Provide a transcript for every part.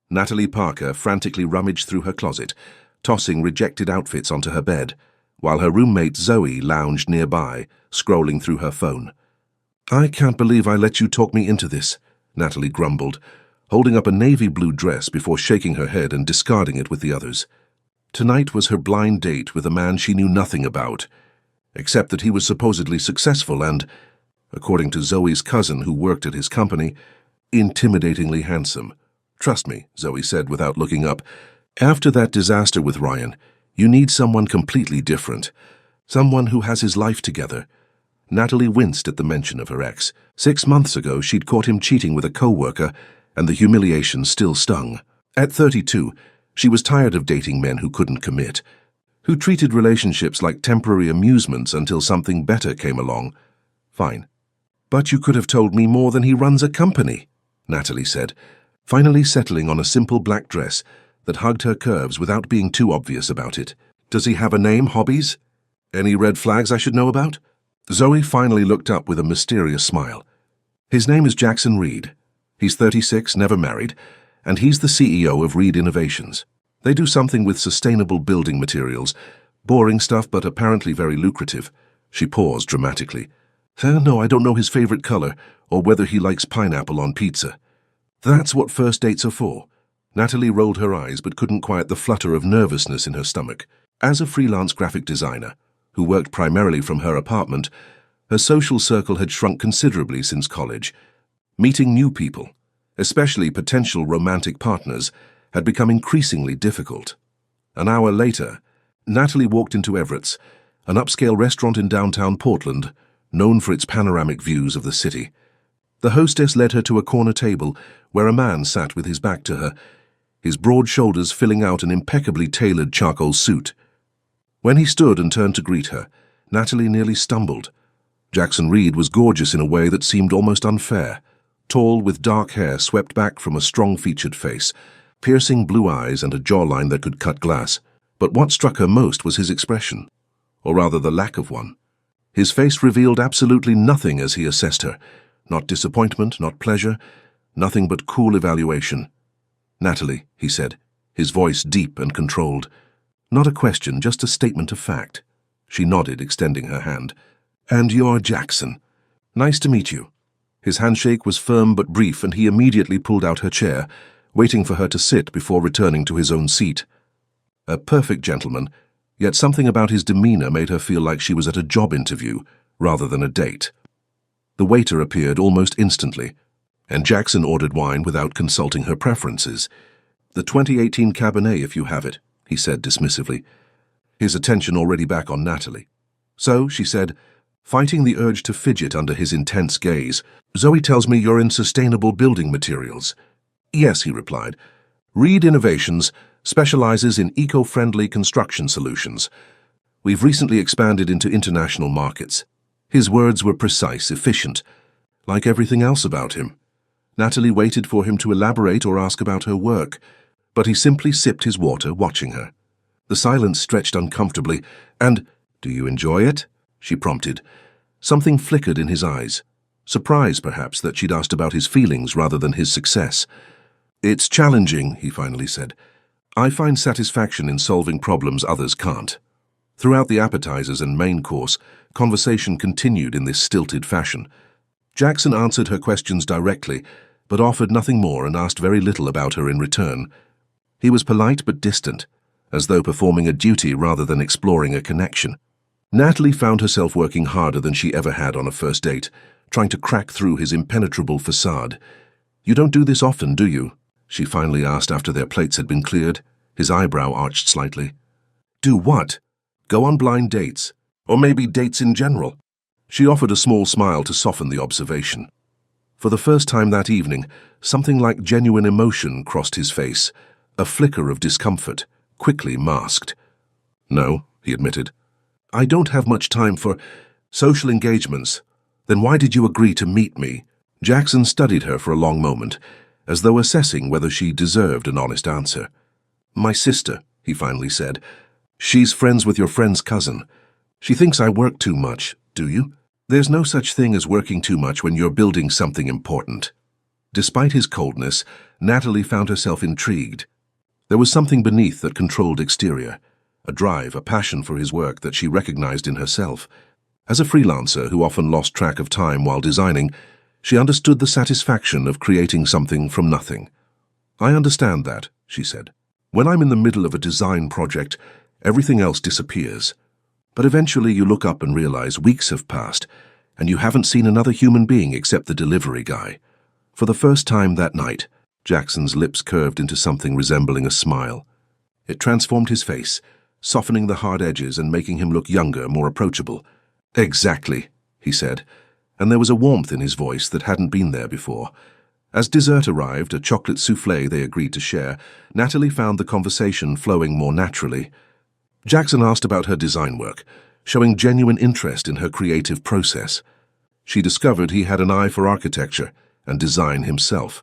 Natalie Parker frantically rummaged through her closet, tossing rejected outfits onto her bed, while her roommate Zoe lounged nearby, scrolling through her phone. "I can't believe I let you talk me into this," Natalie grumbled, holding up a navy blue dress before shaking her head and discarding it with the others. Tonight was her blind date with a man she knew nothing about, except that he was supposedly successful and, according to Zoe's cousin who worked at his company, intimidatingly handsome. "Trust me," Zoe said without looking up. "After that disaster with Ryan, you need someone completely different. Someone who has his life together." Natalie winced at the mention of her ex. 6 months ago, she'd caught him cheating with a co-worker, and the humiliation still stung. At 32, she was tired of dating men who couldn't commit, who treated relationships like temporary amusements until something better came along. "Fine. But you could have told me more than he runs a company," Natalie said, finally settling on a simple black dress that hugged her curves without being too obvious about it. "Does he have a name, hobbies? Any red flags I should know about?" Zoe finally looked up with a mysterious smile. "His name is Jackson Reed. He's 36, never married, and he's the CEO of Reed Innovations. They do something with sustainable building materials. Boring stuff, but apparently very lucrative." She paused dramatically. "No, I don't know his favorite color, or whether he likes pineapple on pizza." "That's what first dates are for." Natalie rolled her eyes but couldn't quiet the flutter of nervousness in her stomach. As a freelance graphic designer, who worked primarily from her apartment, her social circle had shrunk considerably since college. Meeting new people, especially potential romantic partners, had become increasingly difficult. An hour later, Natalie walked into Everett's, an upscale restaurant in downtown Portland, known for its panoramic views of the city. The hostess led her to a corner table where a man sat with his back to her, his broad shoulders filling out an impeccably tailored charcoal suit. When he stood and turned to greet her, Natalie nearly stumbled. Jackson Reed was gorgeous in a way that seemed almost unfair, tall with dark hair swept back from a strong-featured face, piercing blue eyes and a jawline that could cut glass. But what struck her most was his expression, or rather the lack of one. His face revealed absolutely nothing as he assessed her. Not disappointment, not pleasure, nothing but cool evaluation. "Natalie," he said, his voice deep and controlled. "Not a question, just a statement of fact." She nodded, extending her hand. "And you're Jackson. Nice to meet you." His handshake was firm but brief, and he immediately pulled out her chair, waiting for her to sit before returning to his own seat. A perfect gentleman, yet something about his demeanor made her feel like she was at a job interview rather than a date. The waiter appeared almost instantly, and Jackson ordered wine without consulting her preferences. "The 2018 Cabernet, if you have it," he said dismissively, his attention already back on Natalie. "So," she said, fighting the urge to fidget under his intense gaze, "Zoe tells me you're in sustainable building materials." "Yes," he replied. "Reed Innovations specializes in eco-friendly construction solutions. We've recently expanded into international markets." His words were precise, efficient, like everything else about him. Natalie waited for him to elaborate or ask about her work, but he simply sipped his water, watching her. The silence stretched uncomfortably, and, "Do you enjoy it?" she prompted. Something flickered in his eyes, surprise perhaps that she'd asked about his feelings rather than his success. "It's challenging," he finally said. "I find satisfaction in solving problems others can't." Throughout the appetizers and main course, conversation continued in this stilted fashion. Jackson answered her questions directly, but offered nothing more and asked very little about her in return. He was polite but distant, as though performing a duty rather than exploring a connection. Natalie found herself working harder than she ever had on a first date, trying to crack through his impenetrable facade. "You don't do this often, do you?" she finally asked after their plates had been cleared. His eyebrow arched slightly. "Do what?" "Go on blind dates. Or maybe dates in general." She offered a small smile to soften the observation. For the first time that evening, something like genuine emotion crossed his face, a flicker of discomfort, quickly masked. "No," he admitted. "I don't have much time for social engagements." "Then why did you agree to meet me?" Jackson studied her for a long moment, as though assessing whether she deserved an honest answer. "My sister," he finally said. "She's friends with your friend's cousin. She thinks I work too much, do you?" "There's no such thing as working too much when you're building something important." Despite his coldness, Natalie found herself intrigued. There was something beneath that controlled exterior, a drive, a passion for his work that she recognized in herself. As a freelancer who often lost track of time while designing, she understood the satisfaction of creating something from nothing. "I understand that," she said. "When I'm in the middle of a design project, everything else disappears. But eventually you look up and realize weeks have passed, and you haven't seen another human being except the delivery guy." For the first time that night, Jackson's lips curved into something resembling a smile. It transformed his face, softening the hard edges and making him look younger, more approachable. "Exactly," he said, and there was a warmth in his voice that hadn't been there before. As dessert arrived, a chocolate soufflé they agreed to share, Natalie found the conversation flowing more naturally. Jackson asked about her design work, showing genuine interest in her creative process. She discovered he had an eye for architecture and design himself,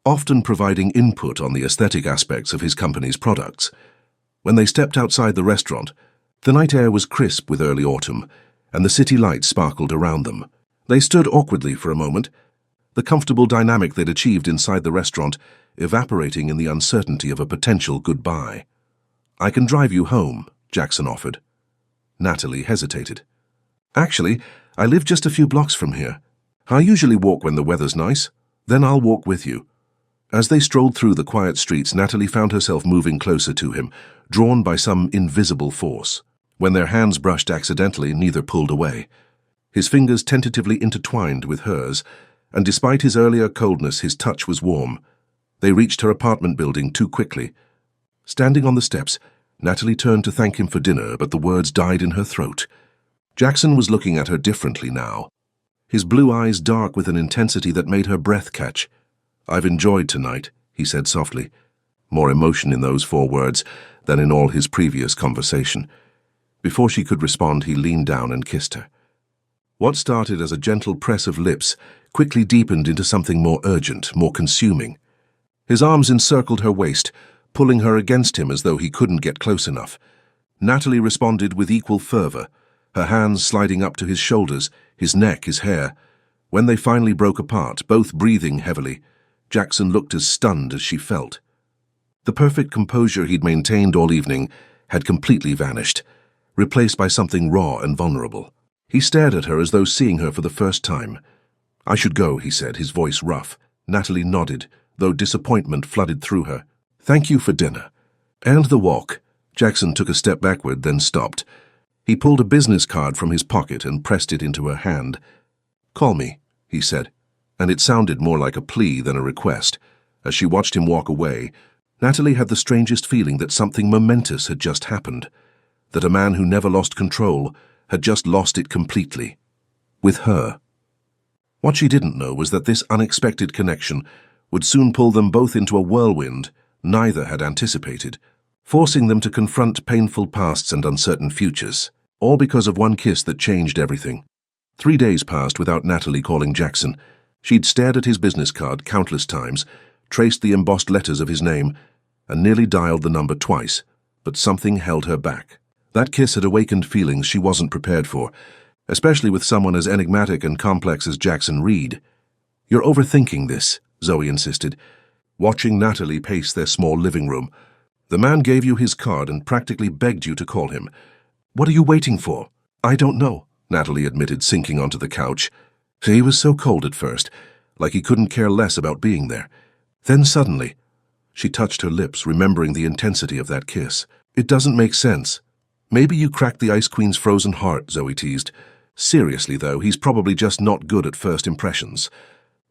often providing input on the aesthetic aspects of his company's products. When they stepped outside the restaurant, the night air was crisp with early autumn, and the city lights sparkled around them. They stood awkwardly for a moment, the comfortable dynamic they'd achieved inside the restaurant evaporating in the uncertainty of a potential goodbye. "I can drive you home," Jackson offered. Natalie hesitated. "Actually, I live just a few blocks from here. I usually walk when the weather's nice. Then I'll walk with you." As they strolled through the quiet streets, Natalie found herself moving closer to him, drawn by some invisible force. When their hands brushed accidentally, neither pulled away. His fingers tentatively intertwined with hers, and despite his earlier coldness, his touch was warm. They reached her apartment building too quickly. Standing on the steps, Natalie turned to thank him for dinner, but the words died in her throat. Jackson was looking at her differently now, his blue eyes dark with an intensity that made her breath catch. "I've enjoyed tonight," he said softly, more emotion in those 4 words than in all his previous conversation. Before she could respond, he leaned down and kissed her. What started as a gentle press of lips quickly deepened into something more urgent, more consuming. His arms encircled her waist, pulling her against him as though he couldn't get close enough. Natalie responded with equal fervor, her hands sliding up to his shoulders, his neck, his hair. When they finally broke apart, both breathing heavily, Jackson looked as stunned as she felt. The perfect composure he'd maintained all evening had completely vanished, replaced by something raw and vulnerable. He stared at her as though seeing her for the first time. "I should go," he said, his voice rough. Natalie nodded, though disappointment flooded through her. "Thank you for dinner." "And the walk." Jackson took a step backward, then stopped. He pulled a business card from his pocket and pressed it into her hand. "Call me," he said, and it sounded more like a plea than a request. As she watched him walk away, Natalie had the strangest feeling that something momentous had just happened, that a man who never lost control had just lost it completely. With her. What she didn't know was that this unexpected connection would soon pull them both into a whirlwind neither had anticipated, forcing them to confront painful pasts and uncertain futures, all because of one kiss that changed everything. 3 days passed without Natalie calling Jackson. She'd stared at his business card countless times, traced the embossed letters of his name, and nearly dialed the number twice, but something held her back. That kiss had awakened feelings she wasn't prepared for, especially with someone as enigmatic and complex as Jackson Reed. "You're overthinking this," Zoe insisted, watching Natalie pace their small living room. "The man gave you his card and practically begged you to call him. What are you waiting for?" "I don't know," Natalie admitted, sinking onto the couch. He was so cold at first, like he couldn't care less about being there. Then suddenly, she touched her lips, remembering the intensity of that kiss. "It doesn't make sense." "Maybe you cracked the Ice Queen's frozen heart," Zoe teased. "Seriously, though, he's probably just not good at first impressions.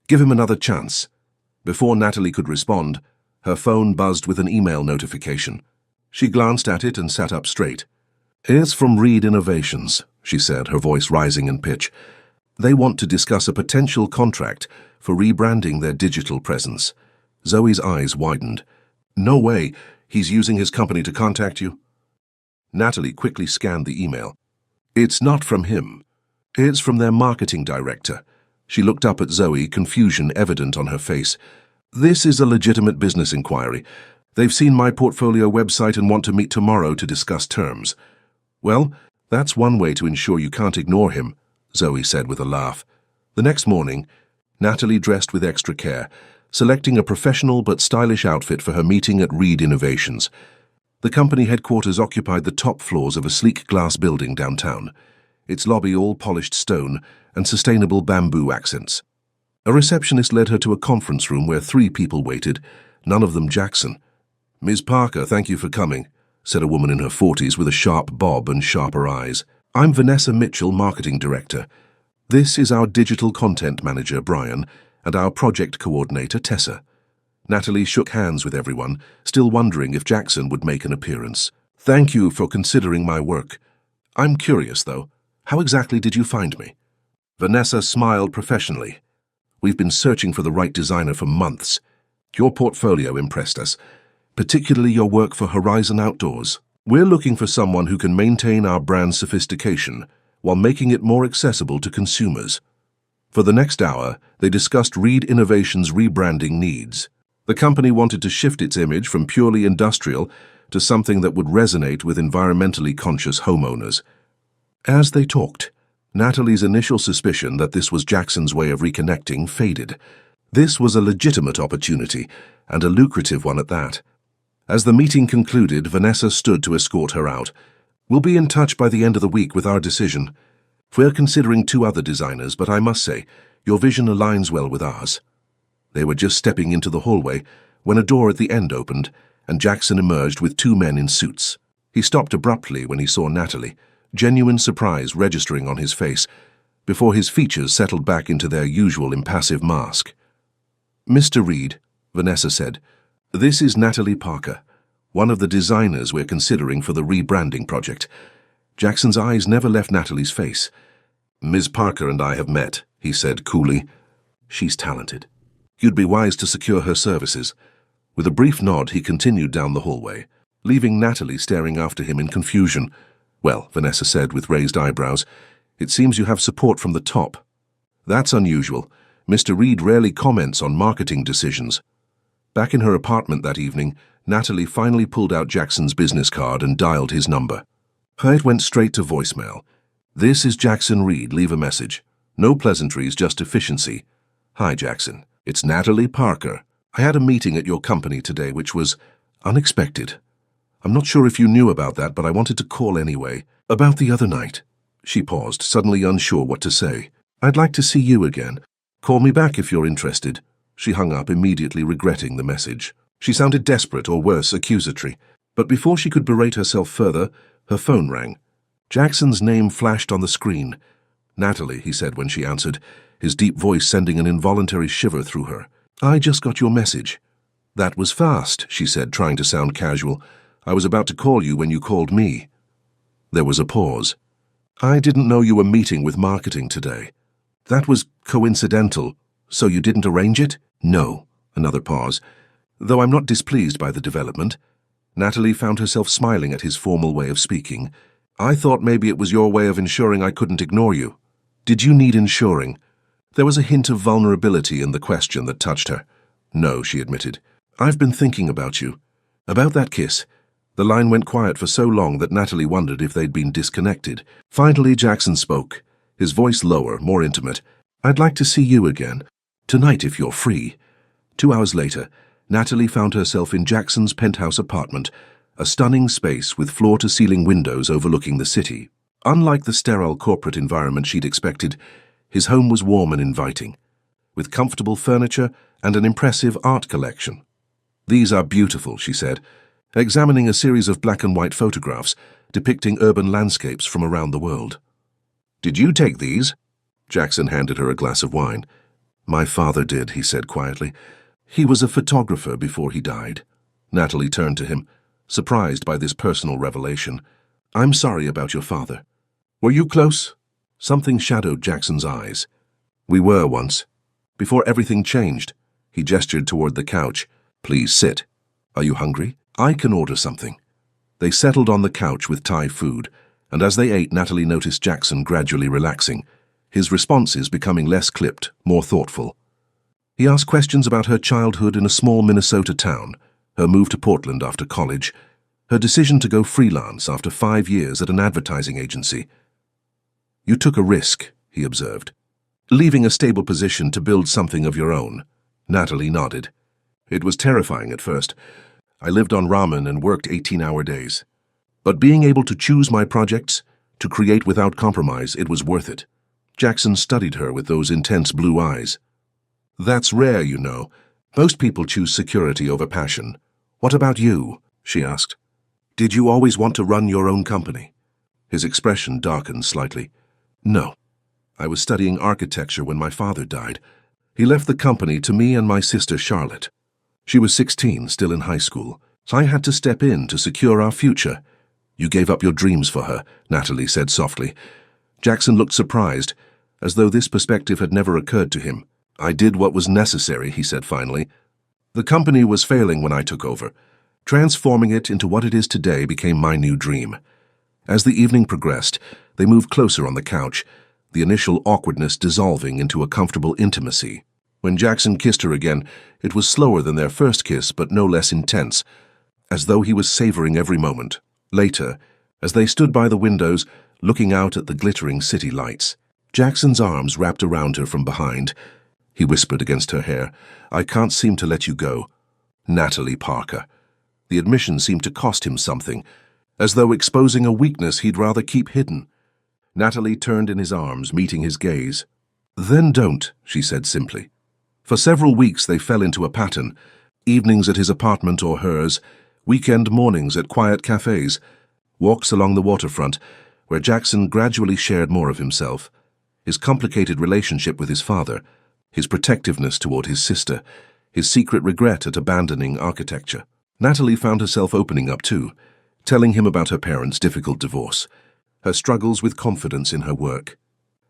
Give him another chance." Before Natalie could respond, her phone buzzed with an email notification. She glanced at it and sat up straight. "It's from Reed Innovations," she said, her voice rising in pitch. "They want to discuss a potential contract for rebranding their digital presence." Zoe's eyes widened. "No way. He's using his company to contact you?" Natalie quickly scanned the email. "It's not from him. It's from their marketing director." She looked up at Zoe, confusion evident on her face. "This is a legitimate business inquiry. They've seen my portfolio website and want to meet tomorrow to discuss terms." "Well, that's one way to ensure you can't ignore him," Zoe said with a laugh. The next morning, Natalie dressed with extra care, selecting a professional but stylish outfit for her meeting at Reed Innovations. The company headquarters occupied the top floors of a sleek glass building downtown, its lobby all polished stone and sustainable bamboo accents. A receptionist led her to a conference room where 3 people waited, none of them Jackson. "Ms. Parker, thank you for coming," said a woman in her 40s with a sharp bob and sharper eyes. "I'm Vanessa Mitchell, Marketing Director. This is our Digital Content Manager, Brian, and our Project Coordinator, Tessa." Natalie shook hands with everyone, still wondering if Jackson would make an appearance. "Thank you for considering my work. I'm curious, though. How exactly did you find me?" Vanessa smiled professionally. "We've been searching for the right designer for months. Your portfolio impressed us, particularly your work for Horizon Outdoors. We're looking for someone who can maintain our brand sophistication while making it more accessible to consumers." For the next hour, they discussed Reed Innovations' rebranding needs. The company wanted to shift its image from purely industrial to something that would resonate with environmentally conscious homeowners. As they talked, Natalie's initial suspicion that this was Jackson's way of reconnecting faded. This was a legitimate opportunity, and a lucrative one at that. As the meeting concluded, Vanessa stood to escort her out. "We'll be in touch by the end of the week with our decision. We're considering 2 other designers, but I must say, your vision aligns well with ours." They were just stepping into the hallway when a door at the end opened, and Jackson emerged with 2 men in suits. He stopped abruptly when he saw Natalie, genuine surprise registering on his face, before his features settled back into their usual impassive mask. "Mr. Reed," Vanessa said, "this is Natalie Parker, one of the designers we're considering for the rebranding project." Jackson's eyes never left Natalie's face. "Ms. Parker and I have met," he said coolly. "She's talented. You'd be wise to secure her services." With a brief nod, he continued down the hallway, leaving Natalie staring after him in confusion. "Well," Vanessa said with raised eyebrows, "it seems you have support from the top." "That's unusual. Mr. Reed rarely comments on marketing decisions." Back in her apartment that evening, Natalie finally pulled out Jackson's business card and dialed his number. It went straight to voicemail. "This is Jackson Reed. Leave a message. No pleasantries, just efficiency. Hi, Jackson. It's Natalie Parker. I had a meeting at your company today which was unexpected. I'm not sure if you knew about that, but I wanted to call anyway. About the other night." She paused, suddenly unsure what to say. "I'd like to see you again. Call me back if you're interested." She hung up, immediately regretting the message. She sounded desperate, or worse, accusatory. But before she could berate herself further, her phone rang. Jackson's name flashed on the screen. "Natalie," he said when she answered, his deep voice sending an involuntary shiver through her. "I just got your message." "That was fast," she said, trying to sound casual. "I was about to call you when you called me." There was a pause. "I didn't know you were meeting with marketing today." "That was coincidental. So you didn't arrange it?" "No." Another pause. "Though I'm not displeased by the development." Natalie found herself smiling at his formal way of speaking. "I thought maybe it was your way of ensuring I couldn't ignore you." "Did you need ensuring?" There was a hint of vulnerability in the question that touched her. "No," she admitted. "I've been thinking about you. About that kiss." The line went quiet for so long that Natalie wondered if they'd been disconnected. Finally, Jackson spoke, his voice lower, more intimate. "I'd like to see you again. Tonight, if you're free." 2 hours later, Natalie found herself in Jackson's penthouse apartment, a stunning space with floor-to-ceiling windows overlooking the city. Unlike the sterile corporate environment she'd expected, his home was warm and inviting, with comfortable furniture and an impressive art collection. "These are beautiful," she said, examining a series of black-and-white photographs depicting urban landscapes from around the world. "Did you take these?" Jackson handed her a glass of wine. "My father did," he said quietly. "He was a photographer before he died." Natalie turned to him, surprised by this personal revelation. "I'm sorry about your father. Were you close?" Something shadowed Jackson's eyes. "We were once. Before everything changed." He gestured toward the couch. "Please sit. Are you hungry? I can order something." They settled on the couch with Thai food, and as they ate, Natalie noticed Jackson gradually relaxing, his responses becoming less clipped, more thoughtful. He asked questions about her childhood in a small Minnesota town, her move to Portland after college, her decision to go freelance after 5 years at an advertising agency. "You took a risk," he observed, "leaving a stable position to build something of your own." Natalie nodded. It was terrifying at first. I lived on ramen and worked 18-hour days. But being able to choose my projects, to create without compromise, it was worth it. Jackson studied her with those intense blue eyes. That's rare, you know. Most people choose security over passion. What about you? She asked. Did you always want to run your own company? His expression darkened slightly. No. I was studying architecture when my father died. He left the company to me and my sister Charlotte. She was 16, still in high school, so I had to step in to secure our future. You gave up your dreams for her, Natalie said softly. Jackson looked surprised, as though this perspective had never occurred to him. I did what was necessary, he said finally. The company was failing when I took over. Transforming it into what it is today became my new dream. As the evening progressed, they moved closer on the couch, the initial awkwardness dissolving into a comfortable intimacy. When Jackson kissed her again, it was slower than their first kiss, but no less intense, as though he was savoring every moment. Later, as they stood by the windows, looking out at the glittering city lights, Jackson's arms wrapped around her from behind. He whispered against her hair, I can't seem to let you go. Natalie Parker. The admission seemed to cost him something, as though exposing a weakness he'd rather keep hidden. Natalie turned in his arms, meeting his gaze. Then don't, she said simply. For several weeks they fell into a pattern, evenings at his apartment or hers, weekend mornings at quiet cafes, walks along the waterfront, where Jackson gradually shared more of himself, his complicated relationship with his father, his protectiveness toward his sister, his secret regret at abandoning architecture. Natalie found herself opening up too, telling him about her parents' difficult divorce, her struggles with confidence in her work,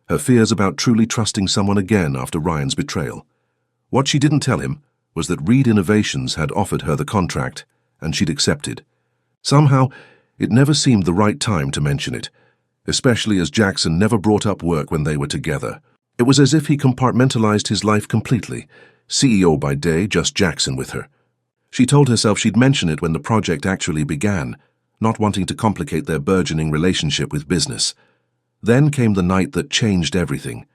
her fears about truly trusting someone again after Ryan's betrayal. What she didn't tell him was that Reed Innovations had offered her the contract, and she'd accepted. Somehow, it never seemed the right time to mention it, especially as Jackson never brought up work when they were together. It was as if he compartmentalized his life completely, CEO by day, just Jackson with her. She told herself she'd mention it when the project actually began, not wanting to complicate their burgeoning relationship with business. Then came the night that changed everything.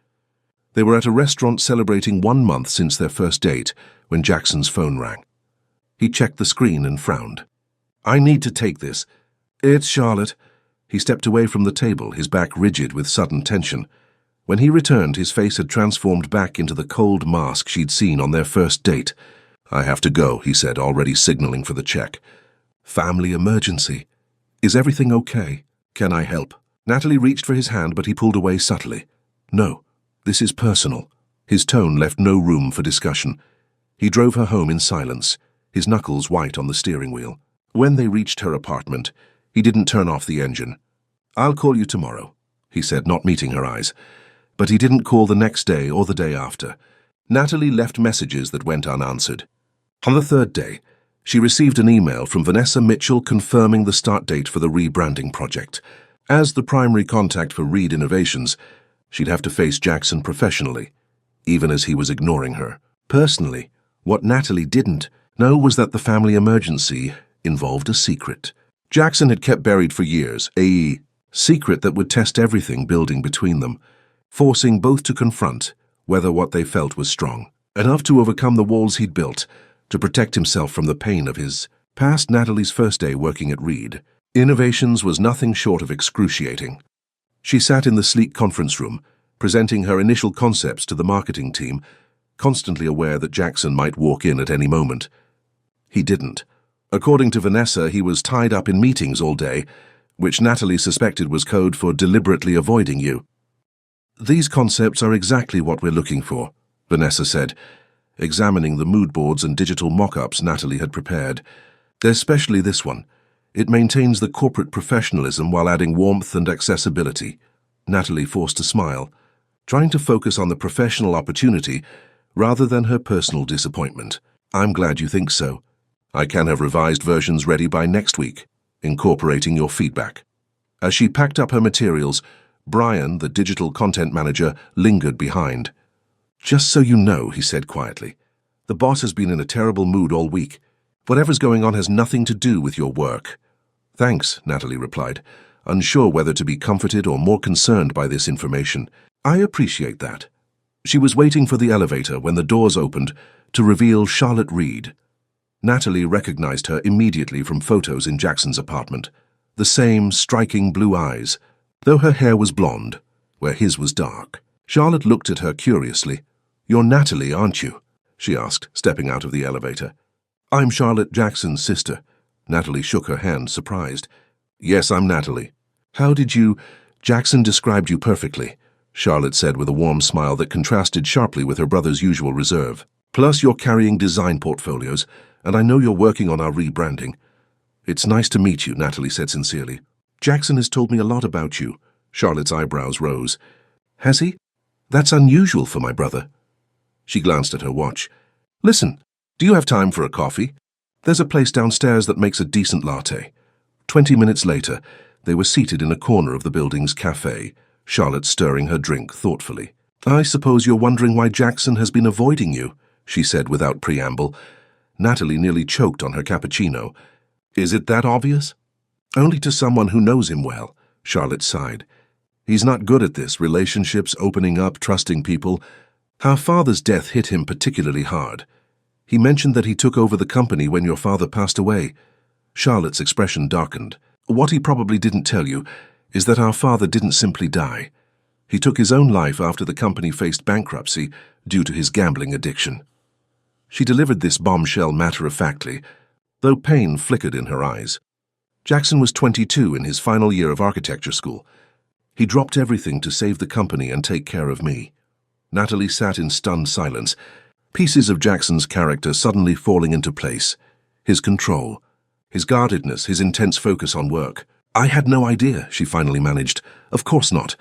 They were at a restaurant celebrating 1 month since their first date when Jackson's phone rang. He checked the screen and frowned. I need to take this. It's Charlotte. He stepped away from the table, his back rigid with sudden tension. When he returned, his face had transformed back into the cold mask she'd seen on their first date. I have to go, he said, already signaling for the check. Family emergency. Is everything okay? Can I help? Natalie reached for his hand, but he pulled away subtly. No, this is personal. His tone left no room for discussion. He drove her home in silence, his knuckles white on the steering wheel. When they reached her apartment, he didn't turn off the engine. I'll call you tomorrow, he said, not meeting her eyes. But he didn't call the next day or the day after. Natalie left messages that went unanswered. On the third day, she received an email from Vanessa Mitchell confirming the start date for the rebranding project. As the primary contact for Reed Innovations, she'd have to face Jackson professionally, even as he was ignoring her. Personally, what Natalie didn't know was that the family emergency involved a secret. Jackson had kept buried for years, a secret that would test everything building between them, forcing both to confront whether what they felt was strong, enough to overcome the walls he'd built, to protect himself from the pain of his past. Natalie's first day working at Reed Innovations was nothing short of excruciating. She sat in the sleek conference room, presenting her initial concepts to the marketing team, constantly aware that Jackson might walk in at any moment. He didn't. According to Vanessa, he was tied up in meetings all day, which Natalie suspected was code for deliberately avoiding you. These concepts are exactly what we're looking for, Vanessa said, examining the mood boards and digital mock-ups Natalie had prepared. Especially this one. It maintains the corporate professionalism while adding warmth and accessibility. Natalie forced a smile, trying to focus on the professional opportunity rather than her personal disappointment. I'm glad you think so. I can have revised versions ready by next week, incorporating your feedback. As she packed up her materials, Brian, the digital content manager, lingered behind. Just so you know, he said quietly, the boss has been in a terrible mood all week. Whatever's going on has nothing to do with your work. Thanks, Natalie replied, unsure whether to be comforted or more concerned by this information. I appreciate that. She was waiting for the elevator when the doors opened, to reveal Charlotte Reed. Natalie recognized her immediately from photos in Jackson's apartment. The same striking blue eyes, though her hair was blonde, where his was dark. Charlotte looked at her curiously. "You're Natalie, aren't you?" she asked, stepping out of the elevator. "I'm Charlotte Jackson's sister." Natalie shook her hand, surprised. "Yes, I'm Natalie." "How did you—" "Jackson described you perfectly," Charlotte said with a warm smile that contrasted sharply with her brother's usual reserve. "Plus, you're carrying design portfolios, and I know you're working on our rebranding." "It's nice to meet you," Natalie said sincerely. "Jackson has told me a lot about you." Charlotte's eyebrows rose. "Has he? That's unusual for my brother." She glanced at her watch. "Listen, do you have time for a coffee? There's a place downstairs that makes a decent latte." 20 minutes later, they were seated in a corner of the building's cafe, Charlotte stirring her drink thoughtfully. "I suppose you're wondering why Jackson has been avoiding you," she said without preamble. Natalie nearly choked on her cappuccino. "Is it that obvious?" "Only to someone who knows him well," Charlotte sighed. "He's not good at this, relationships, opening up, trusting people. Our father's death hit him particularly hard. He mentioned that he took over the company when your father passed away." Charlotte's expression darkened. "What he probably didn't tell you is that our father didn't simply die. He took his own life after the company faced bankruptcy due to his gambling addiction." She delivered this bombshell matter-of-factly, though pain flickered in her eyes. Jackson was 22 in his final year of architecture school. He dropped everything to save the company and take care of me. Natalie sat in stunned silence, pieces of Jackson's character suddenly falling into place. His control, his guardedness, his intense focus on work. "I had no idea," she finally managed. "Of course not.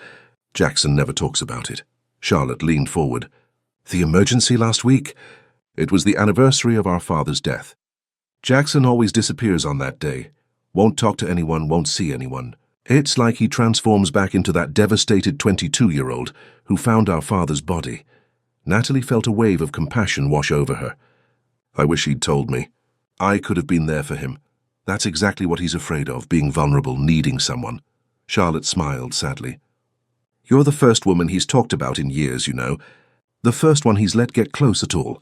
Jackson never talks about it." Charlotte leaned forward. "The emergency last week? It was the anniversary of our father's death. Jackson always disappears on that day. Won't talk to anyone, won't see anyone. It's like he transforms back into that devastated 22-year-old who found our father's body." Natalie felt a wave of compassion wash over her. "I wish he'd told me. I could have been there for him. That's exactly what he's afraid of, being vulnerable, needing someone." Charlotte smiled sadly. "You're the first woman he's talked about in years, you know. The first one he's let get close at all."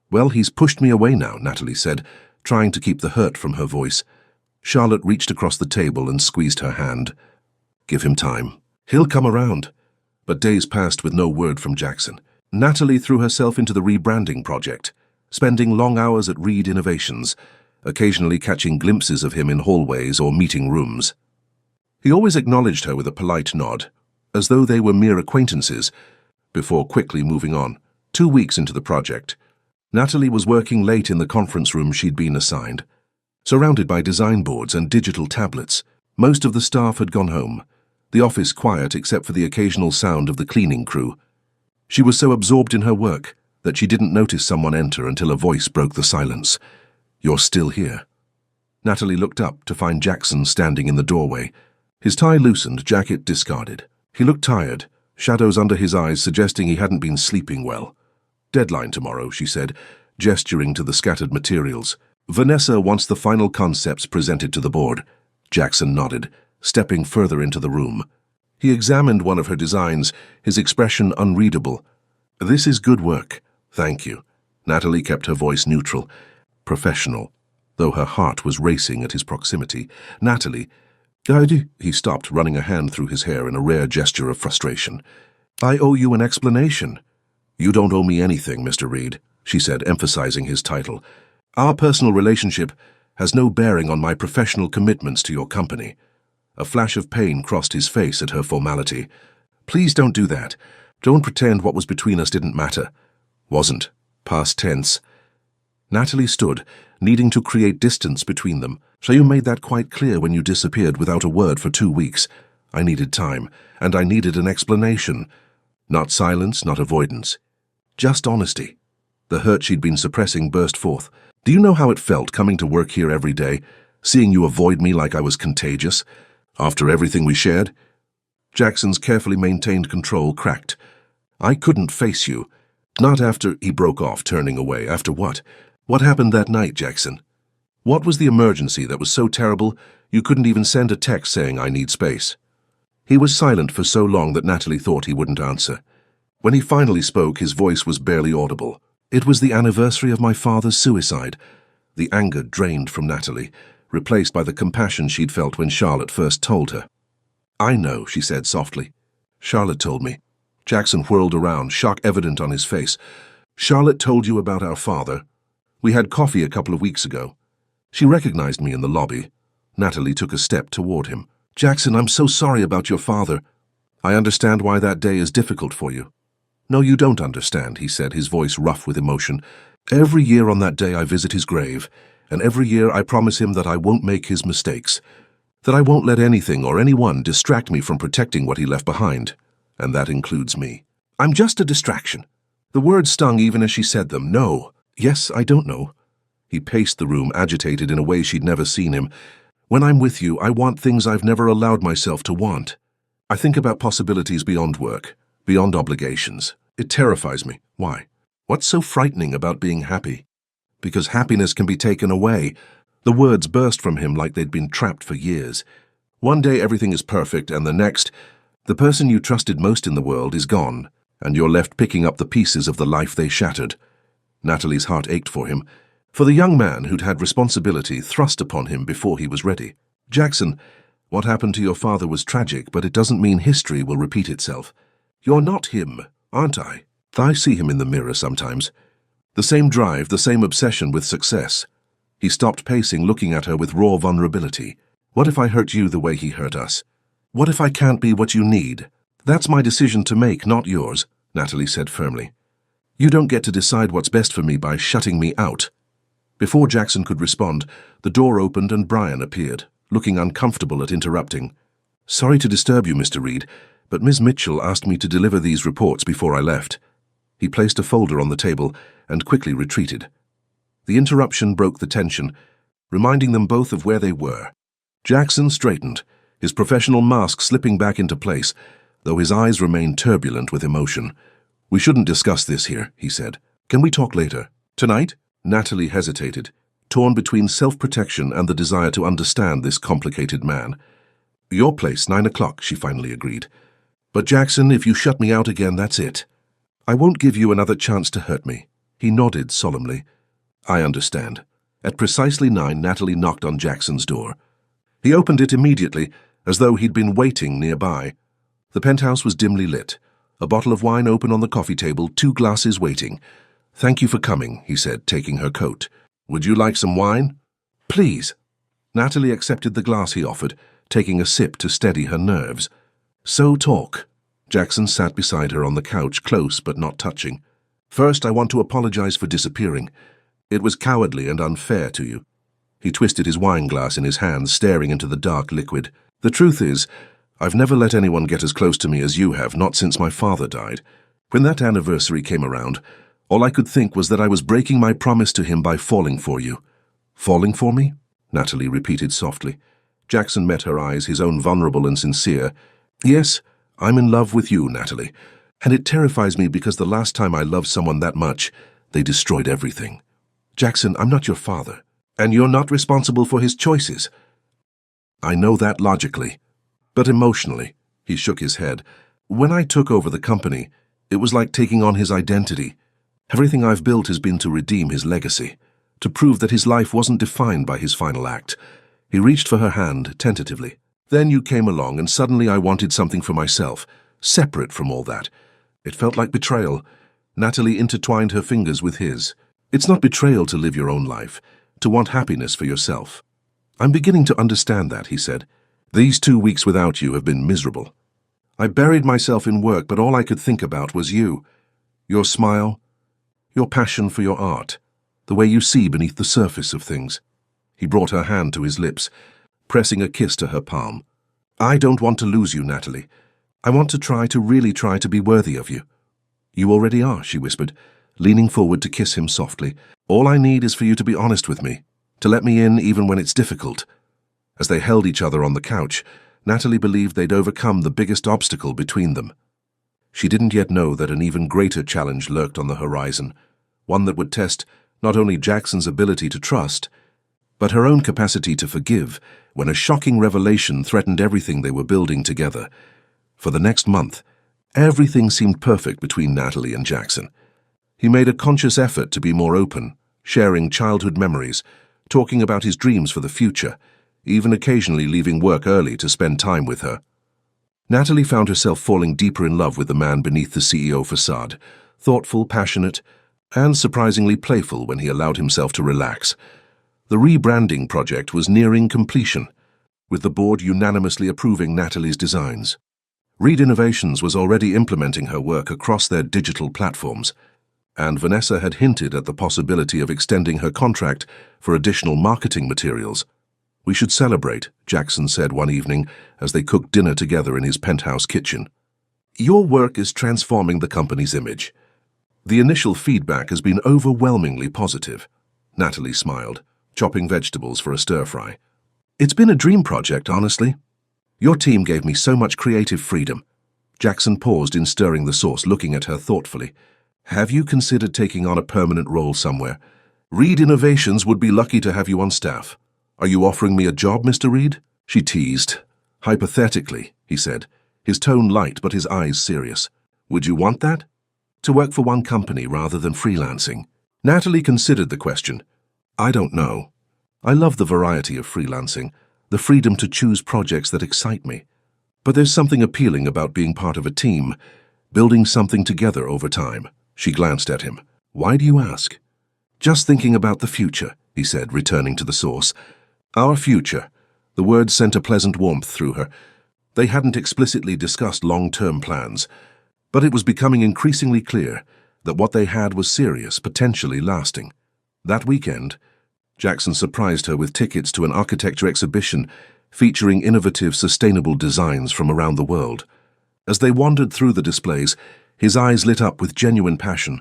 "Well, he's pushed me away now," Natalie said, trying to keep the hurt from her voice. Charlotte reached across the table and squeezed her hand. "Give him time. He'll come around." But days passed with no word from Jackson. Natalie threw herself into the rebranding project, spending long hours at Reed Innovations, occasionally catching glimpses of him in hallways or meeting rooms. He always acknowledged her with a polite nod, as though they were mere acquaintances, before quickly moving on. 2 weeks into the project, Natalie was working late in the conference room she'd been assigned. Surrounded by design boards and digital tablets, most of the staff had gone home, the office quiet except for the occasional sound of the cleaning crew. She was so absorbed in her work that she didn't notice someone enter until a voice broke the silence. "You're still here." Natalie looked up to find Jackson standing in the doorway, his tie loosened, jacket discarded. He looked tired, shadows under his eyes suggesting he hadn't been sleeping well. "Deadline tomorrow," she said, gesturing to the scattered materials. "Vanessa wants the final concepts presented to the board." Jackson nodded, stepping further into the room. He examined one of her designs, his expression unreadable. "This is good work. Thank you." Natalie kept her voice neutral, professional, though her heart was racing at his proximity. "Natalie, He stopped, running a hand through his hair in a rare gesture of frustration. "I owe you an explanation." "You don't owe me anything, Mr. Reed," she said, emphasizing his title. "Our personal relationship has no bearing on my professional commitments to your company." A flash of pain crossed his face at her formality. "Please don't do that. Don't pretend what was between us didn't matter." "Wasn't. Past tense." Natalie stood, needing to create distance between them. "So you made that quite clear when you disappeared without a word for 2 weeks. I needed time, and I needed an explanation. Not silence, not avoidance. Just honesty." The hurt she'd been suppressing burst forth. "Do you know how it felt coming to work here every day, seeing you avoid me like I was contagious? After everything we shared?" Jackson's carefully maintained control cracked. "I couldn't face you. Not after—" He broke off, turning away. "After what? What happened that night, Jackson? What was the emergency that was so terrible you couldn't even send a text saying I need space?" He was silent for so long that Natalie thought he wouldn't answer. When he finally spoke, his voice was barely audible. It was the anniversary of my father's suicide. The anger drained from Natalie, replaced by the compassion she'd felt when Charlotte first told her. I know, she said softly. Charlotte told me. Jackson whirled around, shock evident on his face. Charlotte told you about our father. We had coffee a couple of weeks ago. She recognized me in the lobby. Natalie took a step toward him. Jackson, I'm so sorry about your father. I understand why that day is difficult for you. No, you don't understand, he said, his voice rough with emotion. Every year on that day I visit his grave, and every year I promise him that I won't make his mistakes, that I won't let anything or anyone distract me from protecting what he left behind, and that includes me. I'm just a distraction. The words stung even as she said them. No. Yes, I don't know. He paced the room, agitated in a way she'd never seen him. When I'm with you, I want things I've never allowed myself to want. I think about possibilities beyond work, beyond obligations. It terrifies me. Why? What's so frightening about being happy? Because happiness can be taken away. The words burst from him like they'd been trapped for years. One day everything is perfect, and the next, the person you trusted most in the world is gone, and you're left picking up the pieces of the life they shattered. Natalie's heart ached for him, for the young man who'd had responsibility thrust upon him before he was ready. Jackson, what happened to your father was tragic, but it doesn't mean history will repeat itself. You're not him, aren't I? I see him in the mirror sometimes. The same drive, the same obsession with success. He stopped pacing, looking at her with raw vulnerability. What if I hurt you the way he hurt us? What if I can't be what you need? That's my decision to make, not yours, Natalie said firmly. You don't get to decide what's best for me by shutting me out. Before Jackson could respond, the door opened and Brian appeared, looking uncomfortable at interrupting. Sorry to disturb you, Mr. Reed, but Ms. Mitchell asked me to deliver these reports before I left. He placed a folder on the table and quickly retreated. The interruption broke the tension, reminding them both of where they were. Jackson straightened, his professional mask slipping back into place, though his eyes remained turbulent with emotion. We shouldn't discuss this here, he said. Can we talk later? Tonight? Natalie hesitated, torn between self-protection and the desire to understand this complicated man. Your place, 9 o'clock, she finally agreed. But Jackson, if you shut me out again, that's it. I won't give you another chance to hurt me. He nodded solemnly. I understand. At precisely 9, Natalie knocked on Jackson's door. He opened it immediately, as though he'd been waiting nearby. The penthouse was dimly lit, a bottle of wine open on the coffee table, 2 glasses waiting. Thank you for coming, he said, taking her coat. Would you like some wine? Please. Natalie accepted the glass he offered, taking a sip to steady her nerves. So talk. Jackson sat beside her on the couch, close but not touching. First, I want to apologize for disappearing. It was cowardly and unfair to you. He twisted his wine glass in his hand, staring into the dark liquid. The truth is, I've never let anyone get as close to me as you have, not since my father died. When that anniversary came around, all I could think was that I was breaking my promise to him by falling for you. Falling for me? Natalie repeated softly. Jackson met her eyes, his own vulnerable and sincere. Yes, I'm in love with you, Natalie, and it terrifies me because the last time I loved someone that much, they destroyed everything. Jackson, I'm not your father, and you're not responsible for his choices. I know that logically, but emotionally, he shook his head. When I took over the company, it was like taking on his identity. Everything I've built has been to redeem his legacy, to prove that his life wasn't defined by his final act. He reached for her hand, tentatively. Then you came along, and suddenly I wanted something for myself, separate from all that. It felt like betrayal. Natalie intertwined her fingers with his. It's not betrayal to live your own life, to want happiness for yourself. I'm beginning to understand that, he said. These 2 weeks without you have been miserable. I buried myself in work, but all I could think about was you. Your smile, your passion for your art, the way you see beneath the surface of things. He brought her hand to his lips, pressing a kiss to her palm. I don't want to lose you, Natalie. I want to really try to be worthy of you. You already are, she whispered, leaning forward to kiss him softly. All I need is for you to be honest with me, to let me in even when it's difficult. As they held each other on the couch, Natalie believed they'd overcome the biggest obstacle between them. She didn't yet know that an even greater challenge lurked on the horizon, one that would test not only Jackson's ability to trust, but her own capacity to forgive when a shocking revelation threatened everything they were building together. For the next month, everything seemed perfect between Natalie and Jackson. He made a conscious effort to be more open, sharing childhood memories, talking about his dreams for the future, even occasionally leaving work early to spend time with her. Natalie found herself falling deeper in love with the man beneath the CEO facade, thoughtful, passionate, and surprisingly playful when he allowed himself to relax. The rebranding project was nearing completion, with the board unanimously approving Natalie's designs. Reed Innovations was already implementing her work across their digital platforms, and Vanessa had hinted at the possibility of extending her contract for additional marketing materials. "We should celebrate," Jackson said one evening as they cooked dinner together in his penthouse kitchen. "Your work is transforming the company's image. The initial feedback has been overwhelmingly positive." Natalie smiled, chopping vegetables for a stir-fry. "It's been a dream project, honestly. Your team gave me so much creative freedom." Jackson paused in stirring the sauce, looking at her thoughtfully. "Have you considered taking on a permanent role somewhere? Reed Innovations would be lucky to have you on staff." "Are you offering me a job, Mr. Reed?" she teased. "Hypothetically," he said, his tone light but his eyes serious. "Would you want that? To work for one company rather than freelancing?" Natalie considered the question. "I don't know. I love the variety of freelancing, the freedom to choose projects that excite me. But there's something appealing about being part of a team, building something together over time." She glanced at him. "Why do you ask?" "Just thinking about the future," he said, returning to the sauce. "Our future." The words sent a pleasant warmth through her. They hadn't explicitly discussed long-term plans, but it was becoming increasingly clear that what they had was serious, potentially lasting. That weekend, Jackson surprised her with tickets to an architecture exhibition featuring innovative, sustainable designs from around the world. As they wandered through the displays, his eyes lit up with genuine passion,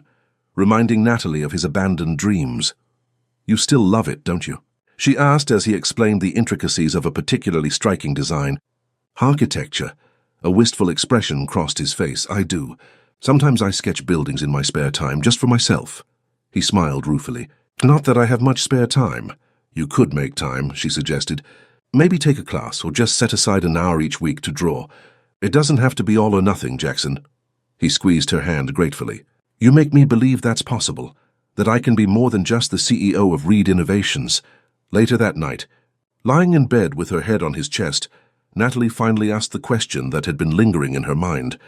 reminding Natalie of his abandoned dreams. "You still love it, don't you?" she asked as he explained the intricacies of a particularly striking design. "Architecture." A wistful expression crossed his face. "I do. Sometimes I sketch buildings in my spare time, just for myself." He smiled ruefully. "Not that I have much spare time." "You could make time," she suggested. "Maybe take a class, or just set aside an hour each week to draw. It doesn't have to be all or nothing, Jackson." He squeezed her hand gratefully. "You make me believe that's possible, that I can be more than just the CEO of Reed Innovations." Later that night, lying in bed with her head on his chest, Natalie finally asked the question that had been lingering in her mind.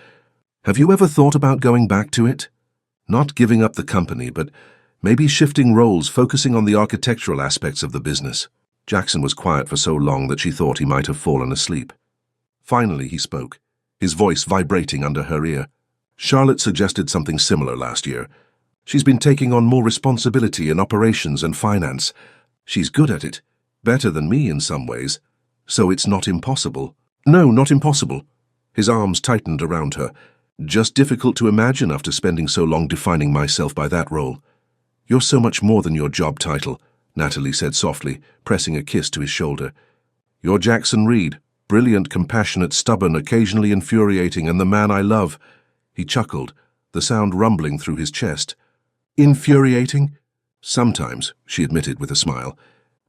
"Have you ever thought about going back to it? Not giving up the company, but maybe shifting roles, focusing on the architectural aspects of the business." Jackson was quiet for so long that she thought he might have fallen asleep. Finally he spoke, his voice vibrating under her ear. "Charlotte suggested something similar last year. She's been taking on more responsibility in operations and finance. She's good at it, better than me in some ways. So it's not impossible." "No, not impossible." His arms tightened around her. "Just difficult to imagine after spending so long defining myself by that role." "You're so much more than your job title," Natalie said softly, pressing a kiss to his shoulder. "You're Jackson Reed, brilliant, compassionate, stubborn, occasionally infuriating, and the man I love." He chuckled, the sound rumbling through his chest. "Infuriating?" "Sometimes," she admitted with a smile,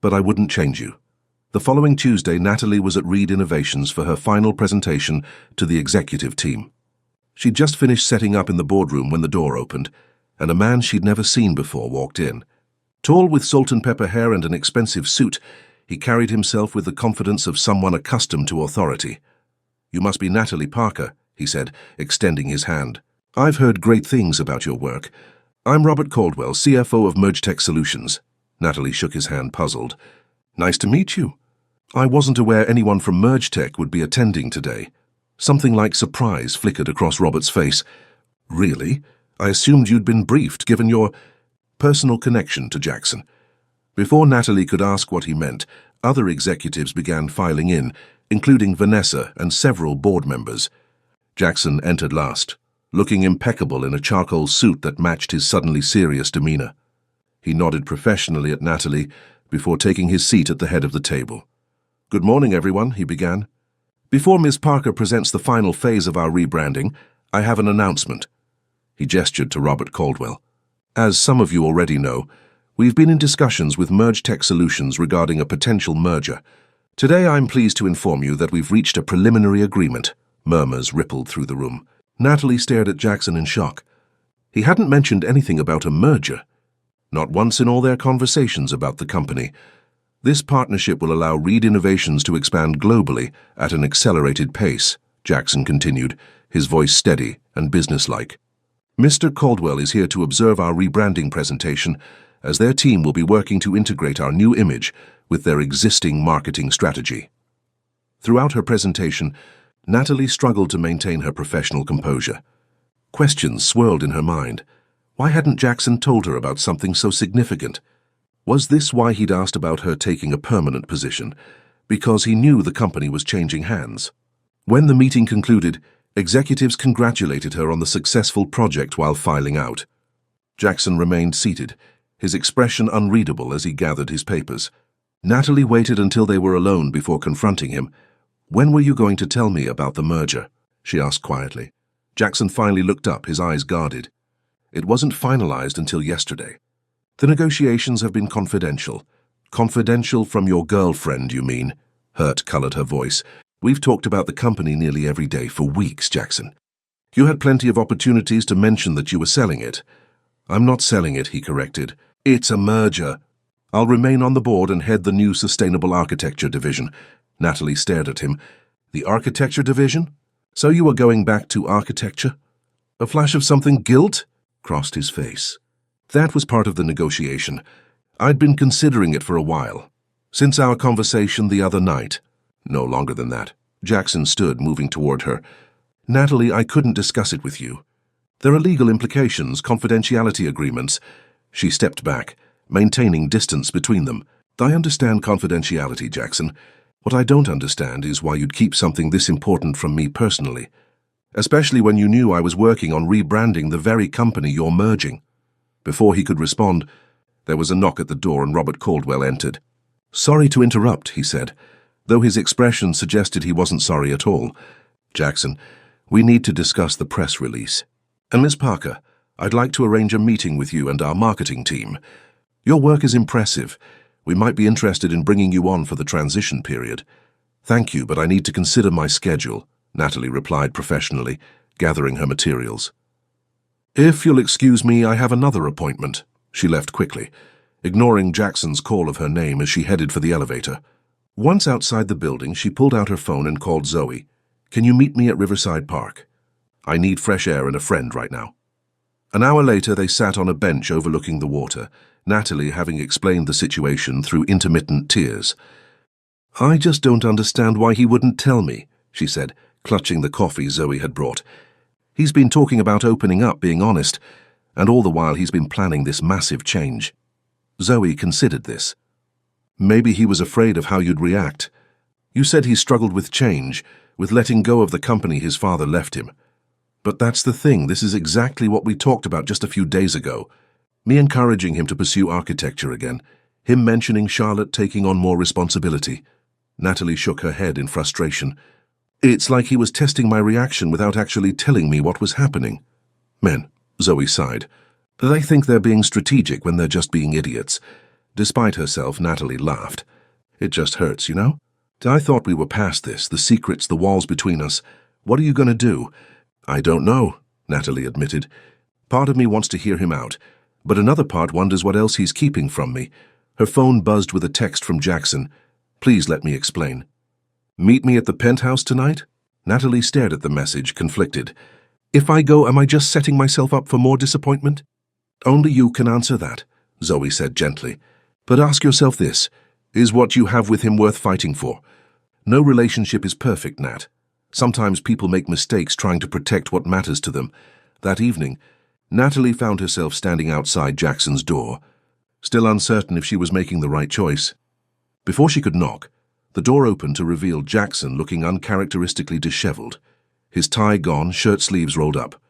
"but I wouldn't change you." The following Tuesday, Natalie was at Reed Innovations for her final presentation to the executive team. She'd just finished setting up in the boardroom when the door opened, and a man she'd never seen before walked in. Tall, with salt-and-pepper hair and an expensive suit, he carried himself with the confidence of someone accustomed to authority. "You must be Natalie Parker," he said, extending his hand. "I've heard great things about your work. I'm Robert Caldwell, CFO of Mergetech Solutions." Natalie shook his hand, puzzled. "Nice to meet you. I wasn't aware anyone from Mergetech would be attending today." Something like surprise flickered across Robert's face. "Really? I assumed you'd been briefed, given your personal connection to Jackson." Before Natalie could ask what he meant, other executives began filing in, including Vanessa and several board members. Jackson entered last, looking impeccable in a charcoal suit that matched his suddenly serious demeanor. He nodded professionally at Natalie before taking his seat at the head of the table. "Good morning, everyone," he began. "Before Ms. Parker presents the final phase of our rebranding, I have an announcement." He gestured to Robert Caldwell. "As some of you already know, we've been in discussions with Mergetech Solutions regarding a potential merger. Today I'm pleased to inform you that we've reached a preliminary agreement." Murmurs rippled through the room. Natalie stared at Jackson in shock. He hadn't mentioned anything about a merger. Not once in all their conversations about the company. This partnership will allow Reed Innovations to expand globally at an accelerated pace, Jackson continued, his voice steady and businesslike. Mr. Caldwell is here to observe our rebranding presentation, as their team will be working to integrate our new image with their existing marketing strategy. Throughout her presentation, Natalie struggled to maintain her professional composure. Questions swirled in her mind. Why hadn't Jackson told her about something so significant? Was this why he'd asked about her taking a permanent position? Because he knew the company was changing hands. When the meeting concluded, executives congratulated her on the successful project while filing out. Jackson remained seated, his expression unreadable as he gathered his papers. Natalie waited until they were alone before confronting him. "When were you going to tell me about the merger?" she asked quietly. Jackson finally looked up, his eyes guarded. "It wasn't finalized until yesterday. The negotiations have been confidential." "Confidential from your girlfriend, you mean?" Hurt colored her voice. "We've talked about the company nearly every day for weeks, Jackson. You had plenty of opportunities to mention that you were selling it." "I'm not selling it," he corrected. "It's a merger. I'll remain on the board and head the new Sustainable Architecture Division." Natalie stared at him. "The Architecture Division? So you were going back to architecture?" A flash of something guilt crossed his face. "That was part of the negotiation. I'd been considering it for a while. Since our conversation the other night." "No longer than that." Jackson stood, moving toward her. "Natalie, I couldn't discuss it with you. There are legal implications, confidentiality agreements." She stepped back, maintaining distance between them. "I understand confidentiality, Jackson. What I don't understand is why you'd keep something this important from me personally, especially when you knew I was working on rebranding the very company you're merging." Before he could respond, there was a knock at the door and Robert Caldwell entered. "Sorry to interrupt," he said, though his expression suggested he wasn't sorry at all. "Jackson, we need to discuss the press release. And Miss Parker, I'd like to arrange a meeting with you and our marketing team. Your work is impressive. We might be interested in bringing you on for the transition period." "Thank you, but I need to consider my schedule," Natalie replied professionally, gathering her materials. "If you'll excuse me, I have another appointment." She left quickly, ignoring Jackson's call of her name as she headed for the elevator. Once outside the building, she pulled out her phone and called Zoe. "Can you meet me at Riverside Park? I need fresh air and a friend right now." An hour later, they sat on a bench overlooking the water, Natalie having explained the situation through intermittent tears. "I just don't understand why he wouldn't tell me," she said, clutching the coffee Zoe had brought. "He's been talking about opening up, being honest, and all the while he's been planning this massive change." Zoe considered this. "Maybe he was afraid of how you'd react. You said he struggled with change, with letting go of the company his father left him. But that's the thing, this is exactly what we talked about just a few days ago. Me encouraging him to pursue architecture again, him mentioning Charlotte taking on more responsibility." Natalie shook her head in frustration. "It's like he was testing my reaction without actually telling me what was happening." "Men," Zoe sighed. "They think they're being strategic when they're just being idiots." Despite herself, Natalie laughed. "It just hurts, you know? I thought we were past this, the secrets, the walls between us. What are you going to do?" "I don't know," Natalie admitted. "Part of me wants to hear him out, but another part wonders what else he's keeping from me." Her phone buzzed with a text from Jackson. "Please let me explain." "Meet me at the penthouse tonight?" Natalie stared at the message, conflicted. "If I go, am I just setting myself up for more disappointment?" "Only you can answer that," Zoe said gently. "But ask yourself this, is what you have with him worth fighting for? No relationship is perfect, Nat. Sometimes people make mistakes trying to protect what matters to them." That evening, Natalie found herself standing outside Jackson's door, still uncertain if she was making the right choice. Before she could knock, the door opened to reveal Jackson looking uncharacteristically disheveled, his tie gone, shirt sleeves rolled up.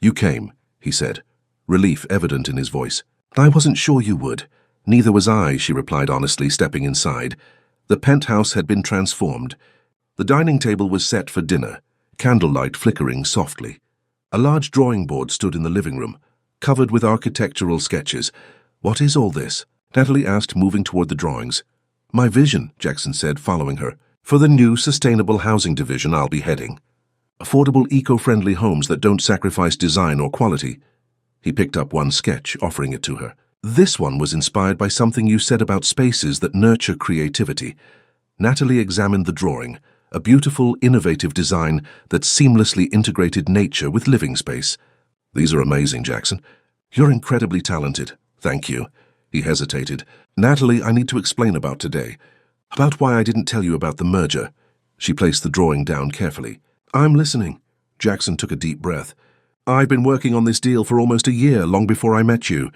"You came," he said, relief evident in his voice. "I wasn't sure you would." "Neither was I," she replied honestly, stepping inside. The penthouse had been transformed. The dining table was set for dinner, candlelight flickering softly. A large drawing board stood in the living room, covered with architectural sketches. "What is all this?" Natalie asked, moving toward the drawings. "My vision," Jackson said, following her. "For the new Sustainable Housing Division I'll be heading. Affordable, eco-friendly homes that don't sacrifice design or quality." He picked up one sketch, offering it to her. This one was inspired by something you said about spaces that nurture creativity. Natalie examined the drawing, a beautiful, innovative design that seamlessly integrated nature with living space. These are amazing, Jackson. You're incredibly talented. Thank you. He hesitated. Natalie, I need to explain about today. About why I didn't tell you about the merger. She placed the drawing down carefully. I'm listening. Jackson took a deep breath. I've been working on this deal for almost a year, long before I met you.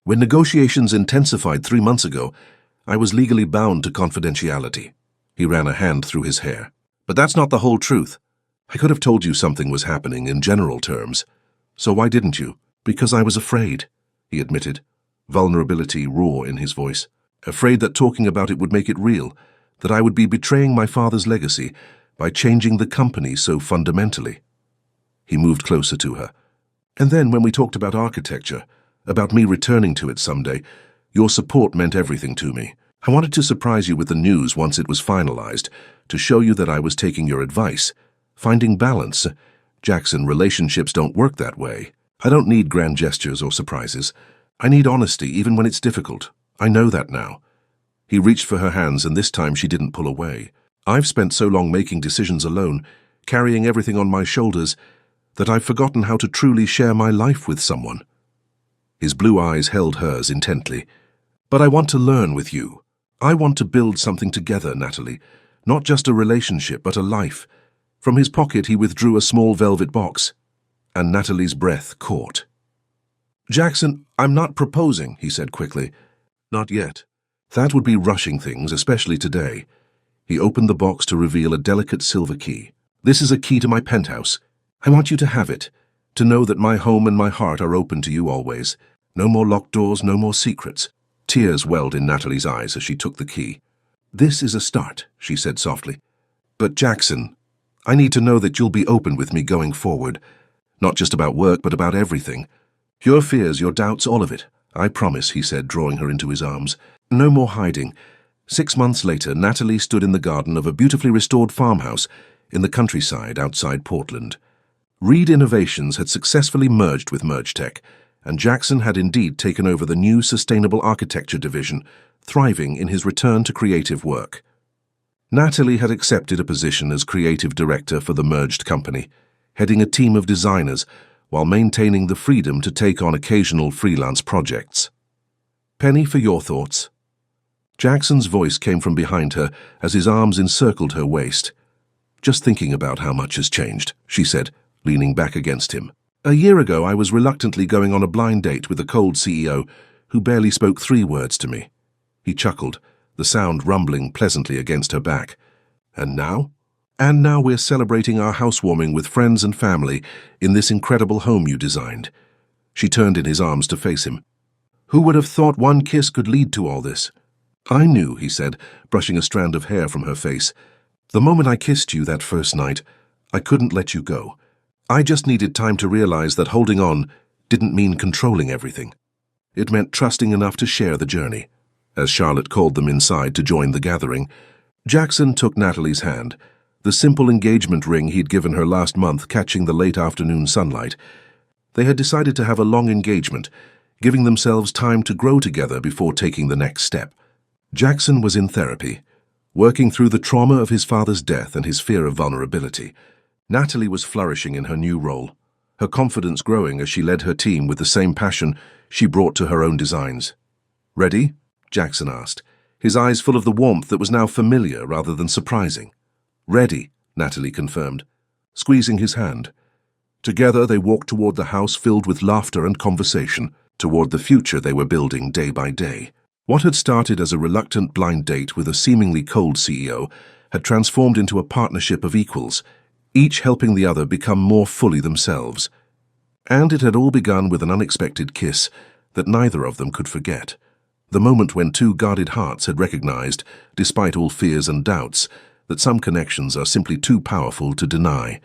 When negotiations intensified 3 months ago, I was legally bound to confidentiality. He ran a hand through his hair. But that's not the whole truth. I could have told you something was happening in general terms. So why didn't you? Because I was afraid, he admitted, vulnerability raw in his voice. Afraid that talking about it would make it real, that I would be betraying my father's legacy by changing the company so fundamentally. He moved closer to her. And then when we talked about architecture, about me returning to it someday, your support meant everything to me. I wanted to surprise you with the news once it was finalized, to show you that I was taking your advice. Finding balance. Jackson, relationships don't work that way. I don't need grand gestures or surprises. I need honesty even when it's difficult. I know that now. He reached for her hands, and this time she didn't pull away. I've spent so long making decisions alone, carrying everything on my shoulders, that I've forgotten how to truly share my life with someone. His blue eyes held hers intently. But I want to learn with you. I want to build something together, Natalie. Not just a relationship, but a life. From his pocket he withdrew a small velvet box, and Natalie's breath caught. Jackson, I'm not proposing, he said quickly. Not yet. That would be rushing things, especially today. He opened the box to reveal a delicate silver key. This is a key to my penthouse. I want you to have it, to know that my home and my heart are open to you always. No more locked doors, no more secrets. Tears welled in Natalie's eyes as she took the key. This is a start, she said softly. But Jackson, I need to know that you'll be open with me going forward. Not just about work, but about everything. Your fears, your doubts, all of it. I promise, he said, drawing her into his arms. No more hiding. 6 months later, Natalie stood in the garden of a beautifully restored farmhouse in the countryside outside Portland. Reed Innovations had successfully merged with MergeTech, and Jackson had indeed taken over the new Sustainable Architecture division, thriving in his return to creative work. Natalie had accepted a position as creative director for the merged company, heading a team of designers while maintaining the freedom to take on occasional freelance projects. Penny, for your thoughts. Jackson's voice came from behind her as his arms encircled her waist. Just thinking about how much has changed, she said, leaning back against him. A year ago, I was reluctantly going on a blind date with a cold CEO who barely spoke 3 words to me. He chuckled, the sound rumbling pleasantly against her back. And now? And now we're celebrating our housewarming with friends and family in this incredible home you designed. She turned in his arms to face him. Who would have thought one kiss could lead to all this? I knew, he said, brushing a strand of hair from her face. The moment I kissed you that first night, I couldn't let you go. I just needed time to realize that holding on didn't mean controlling everything. It meant trusting enough to share the journey. As Charlotte called them inside to join the gathering, Jackson took Natalie's hand, the simple engagement ring he'd given her last month catching the late afternoon sunlight. They had decided to have a long engagement, giving themselves time to grow together before taking the next step. Jackson was in therapy, working through the trauma of his father's death and his fear of vulnerability. Natalie was flourishing in her new role, her confidence growing as she led her team with the same passion she brought to her own designs. Ready? Jackson asked, his eyes full of the warmth that was now familiar rather than surprising. Ready, Natalie confirmed, squeezing his hand. Together they walked toward the house filled with laughter and conversation, toward the future they were building day by day. What had started as a reluctant blind date with a seemingly cold CEO had transformed into a partnership of equals, each helping the other become more fully themselves. And it had all begun with an unexpected kiss that neither of them could forget. The moment when 2 guarded hearts had recognized, despite all fears and doubts, that some connections are simply too powerful to deny.